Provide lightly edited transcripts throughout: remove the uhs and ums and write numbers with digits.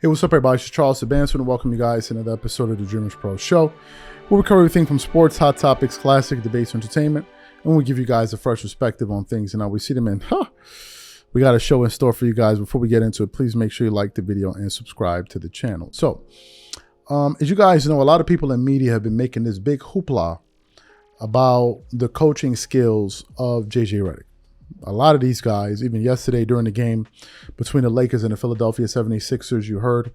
Hey, what's up, everybody? It's Charles Sabanson, and welcome you guys to another episode of the DREAMERSPRO show, where we cover everything from sports, hot topics, classic debates, entertainment, and we give you guys a fresh perspective on things and how we see them. And we got a show in store for you guys. Before we get into it, please make sure you like the video and subscribe to the channel. So, as you guys know, a lot of people in media have been making this big hoopla about the coaching skills of JJ Redick. A lot of these guys, even yesterday during the game between the Lakers and the Philadelphia 76ers, you heard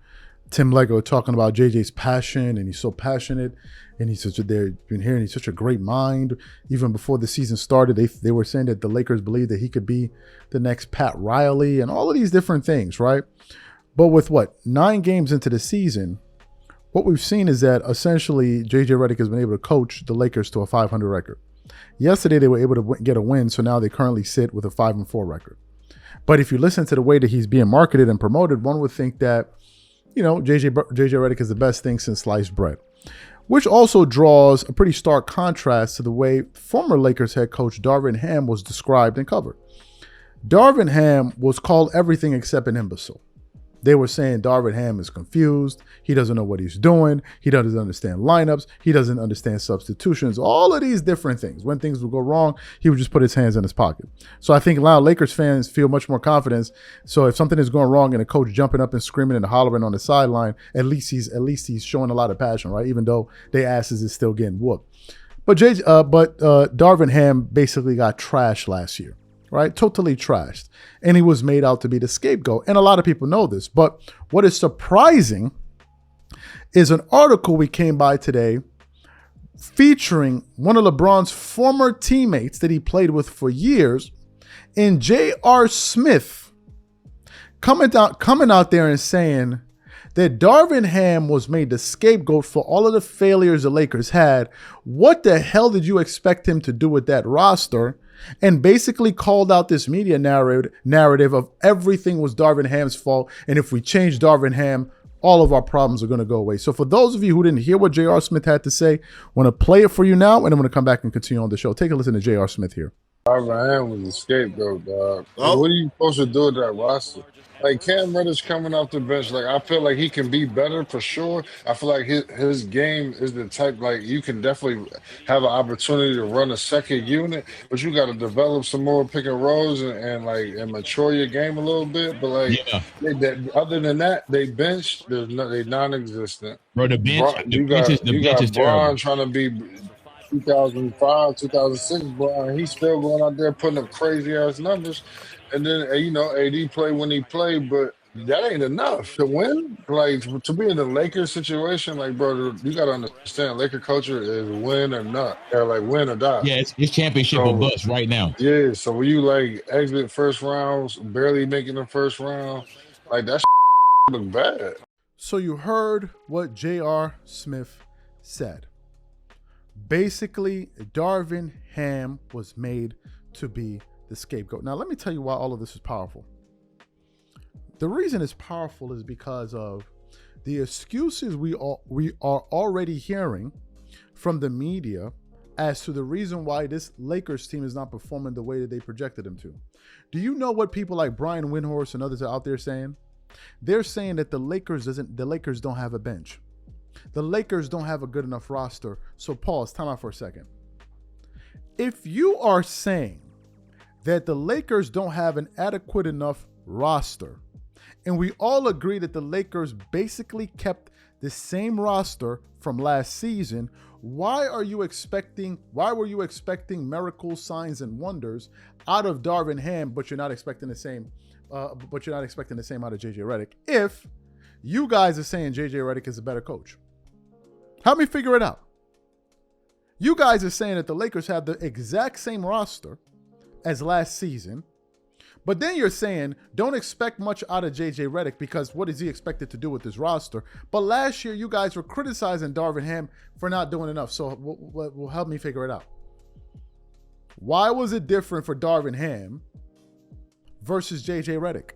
Tim Leggo talking about JJ's passion, and he's so passionate, and he's such a great mind. Even before the season started, they were saying that the Lakers believe that he could be the next Pat Riley and all of these different things, right? But with 9 games into the season, what we've seen is that essentially JJ Redick has been able to coach the Lakers to a 500 record. Yesterday, they were able to get a win, so now they currently sit with a 5-4 record. But if you listen to the way that he's being marketed and promoted, one would think that, JJ Redick is the best thing since sliced bread, which also draws a pretty stark contrast to the way former Lakers head coach Darvin Ham was described and covered. Darvin Ham was called everything except an imbecile. They were saying Darvin Ham is confused. He doesn't know what he's doing. He doesn't understand lineups. He doesn't understand substitutions. All of these different things. When things would go wrong, he would just put his hands in his pocket. So I think a lot of Lakers fans feel much more confidence. So if something is going wrong and a coach jumping up and screaming and hollering on the sideline, at least he's showing a lot of passion, right? Even though their asses is still getting whooped. But Darvin Ham basically got trashed last year. Right? Totally trashed. And he was made out to be the scapegoat. And a lot of people know this. But what is surprising is an article we came by today featuring one of LeBron's former teammates that he played with for years, in J.R. Smith, coming out there and saying that Darvin Ham was made the scapegoat for all of the failures the Lakers had. What the hell did you expect him to do with that roster? And basically called out this media narrative of everything was Darvin Ham's fault. And if we change Darvin Ham, all of our problems are going to go away. So for those of you who didn't hear what J.R. Smith had to say, I want to play it for you now, and I'm going to come back and continue on the show. Take a listen to J.R. Smith here. Darvin Ham was a scapegoat, dog. What are you supposed to do with that roster? Like, Cam Reddish coming off the bench, like, I feel like he can be better for sure. I feel like his game is the type, like, you can definitely have an opportunity to run a second unit, but you got to develop some more pick and rolls and mature your game a little bit. But, like, other than that, they benched. They non-existent. Bro, the bench You got Bron terrible. trying to be 2005, 2006, bro. He's still going out there putting up crazy-ass numbers. And then, AD play when he played, but that ain't enough to win. Like, to be in the Lakers situation, like, bro, you got to understand, Laker culture is win or not. They're like win or die. Yeah, it's championship or bust right now. Yeah, so when you, like, exit first rounds, barely making the first round, like, that look bad. So you heard what J.R. Smith said. Basically, Darvin Ham was made to be the scapegoat. Now, let me tell you why all of this is powerful. The reason it's powerful is because of the excuses we are already hearing from the media as to the reason why this Lakers team is not performing the way that they projected them to. Do you know what people like Brian Windhorst and others are out there saying? They're saying that the Lakers don't have a bench. The Lakers don't have a good enough roster. So pause, time out for a second. If you are saying that the Lakers don't have an adequate enough roster, and we all agree that the Lakers basically kept the same roster from last season, why were you expecting miracles, signs, and wonders out of Darvin Ham, but you're not expecting the same out of JJ Redick, if you guys are saying JJ Redick is a better coach? Help me figure it out. You guys are saying that the Lakers have the exact same roster as last season, but then you're saying don't expect much out of JJ Redick because what is he expected to do with this roster? But last year you guys were criticizing Darvin Ham for not doing enough. So will help me figure it out. Why was it different for Darvin Ham versus JJ Redick?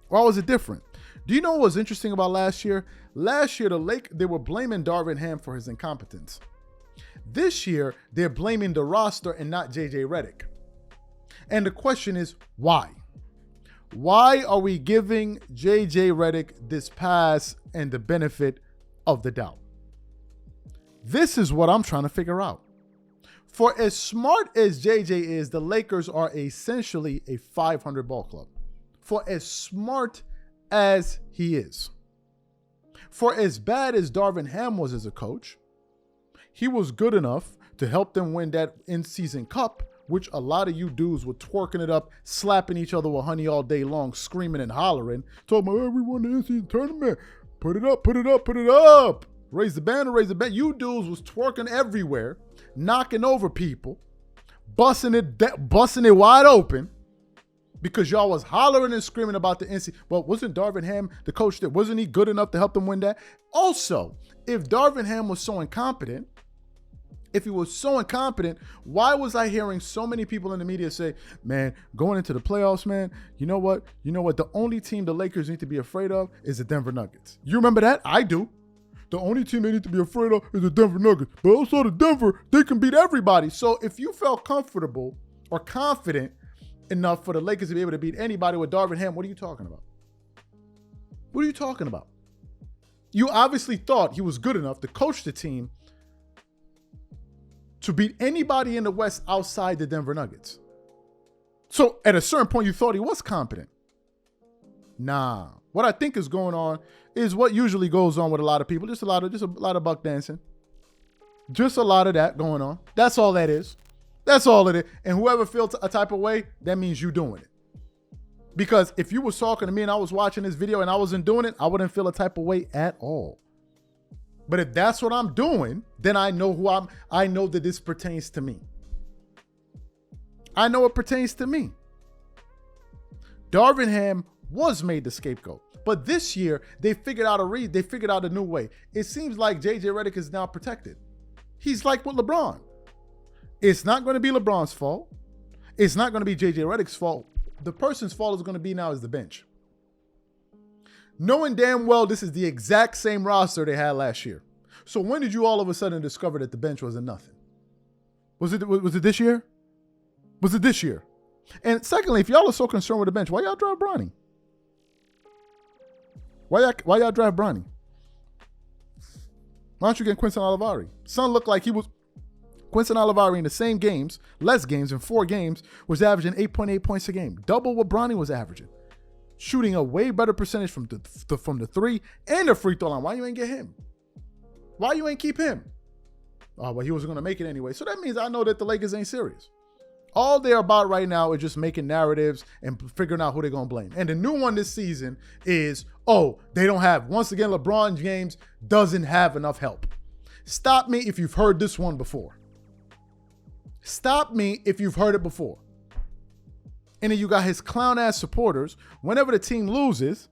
Why was it different? Do you know what was interesting about last year? Last year, they were blaming Darvin Ham for his incompetence. This year, they're blaming the roster and not JJ Redick. And the question is, why? Why are we giving JJ Redick this pass and the benefit of the doubt? This is what I'm trying to figure out. For as smart as JJ is, the Lakers are essentially a 500 ball club. For as smart as he is. For as bad as Darvin Ham was as a coach, he was good enough to help them win that in-season cup, which a lot of you dudes were twerking it up, slapping each other with honey all day long, screaming and hollering, talking about, hey, we won the in-season tournament. Put it up, put it up, put it up. Raise the banner, raise the banner. You dudes was twerking everywhere, knocking over people, busting it wide open because y'all was hollering and screaming about the NC. Well, wasn't Darvin Ham the coach that wasn't he good enough to help them win that? Also, if Darvin Ham was so incompetent, why was I hearing so many people in the media say, man, going into the playoffs, man, you know what? The only team the Lakers need to be afraid of is the Denver Nuggets. You remember that? I do. The only team they need to be afraid of is the Denver Nuggets. But also the Denver, they can beat everybody. So if you felt comfortable or confident enough for the Lakers to be able to beat anybody with Darvin Ham, what are you talking about? What are you talking about? You obviously thought he was good enough to coach the team to beat anybody in the West outside the Denver Nuggets. So at a certain point, you thought he was competent. Nah. What I think is going on is what usually goes on with a lot of people. Just a lot of buck dancing. Just a lot of that going on. That's all that is. That's all it is. And whoever feels a type of way, that means you doing it. Because if you was talking to me and I was watching this video and I wasn't doing it, I wouldn't feel a type of way at all. But if that's what I'm doing, then I know I know that this pertains to me. I know it pertains to me. Darvin Ham was made the scapegoat. But this year, they figured out a new way. It seems like JJ Redick is now protected. He's like with LeBron. It's not going to be LeBron's fault. It's not going to be JJ Redick's fault. The person's fault is going to be now is the bench. Knowing damn well this is the exact same roster they had last year. So when did you all of a sudden discover that the bench wasn't nothing? Was it this year? Was it this year? And secondly, if y'all are so concerned with the bench, why y'all draft Bronny? Why y'all draft Bronny? Why don't you get Quinton Olivari? Son looked like he was Quinton Olivari in the same games, less games in 4 games, was averaging 8.8 points a game. Double what Bronny was averaging. Shooting a way better percentage from the 3 and the free throw line. Why you ain't get him? Why you ain't keep him? Oh, well, he was going to make it anyway. So that means I know that the Lakers ain't serious. All they're about right now is just making narratives and figuring out who they're going to blame. And the new one this season is, they don't have, once again, LeBron James doesn't have enough help. Stop me if you've heard this one before. Stop me if you've heard it before. And then you got his clown-ass supporters. Whenever the team loses,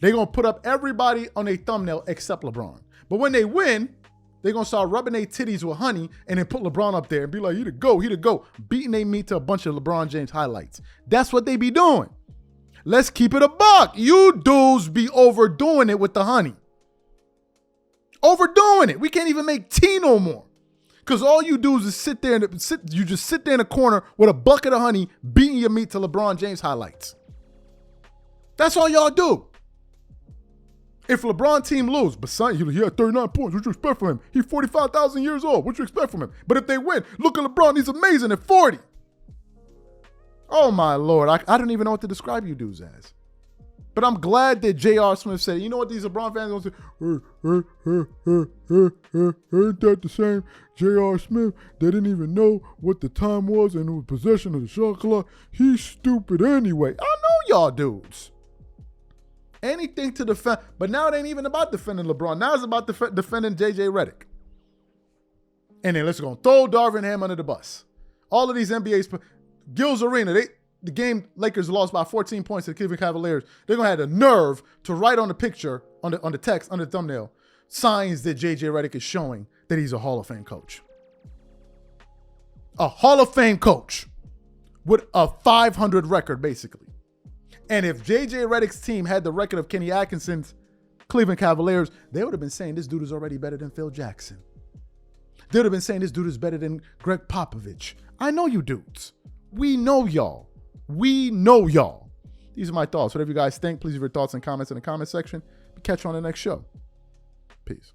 they're going to put up everybody on their thumbnail except LeBron. But when they win, they're going to start rubbing their titties with honey and then put LeBron up there and be like, he the GOAT, beating their meat to a bunch of LeBron James highlights. That's what they be doing. Let's keep it a buck. You dudes be overdoing it with the honey. Overdoing it. We can't even make tea no more. Because all you do is sit there in the corner with a bucket of honey beating your meat to LeBron James highlights. That's all y'all do. If LeBron team lose, but son, he had 39 points. What you expect from him? He's 45,000 years old. What you expect from him? But if they win, look at LeBron. He's amazing at 40. Oh, my Lord. I don't even know what to describe you dudes as. But I'm glad that J.R. Smith said, you know what these LeBron fans are going to say? Ain't that the same J.R. Smith? They didn't even know what the time was and it was possession of the shot clock. He's stupid anyway. I know y'all dudes. Anything to defend. But now it ain't even about defending LeBron. Now it's about defending J.J. Redick. And then let's go throw Darvin Ham under the bus. All of these NBA's, Gil's Arena, the game Lakers lost by 14 points to the Cleveland Cavaliers. They're going to have the nerve to write on the picture, on the text, on the thumbnail, signs that J.J. Redick is showing that he's a Hall of Fame coach. A Hall of Fame coach with a 500 record, basically. And if J.J. Redick's team had the record of Kenny Atkinson's Cleveland Cavaliers, they would have been saying this dude is already better than Phil Jackson. They would have been saying this dude is better than Greg Popovich. I know you dudes. We know y'all. We know y'all. These are my thoughts. Whatever you guys think, please leave your thoughts and comments in the comment section. Catch you on the next show. Peace.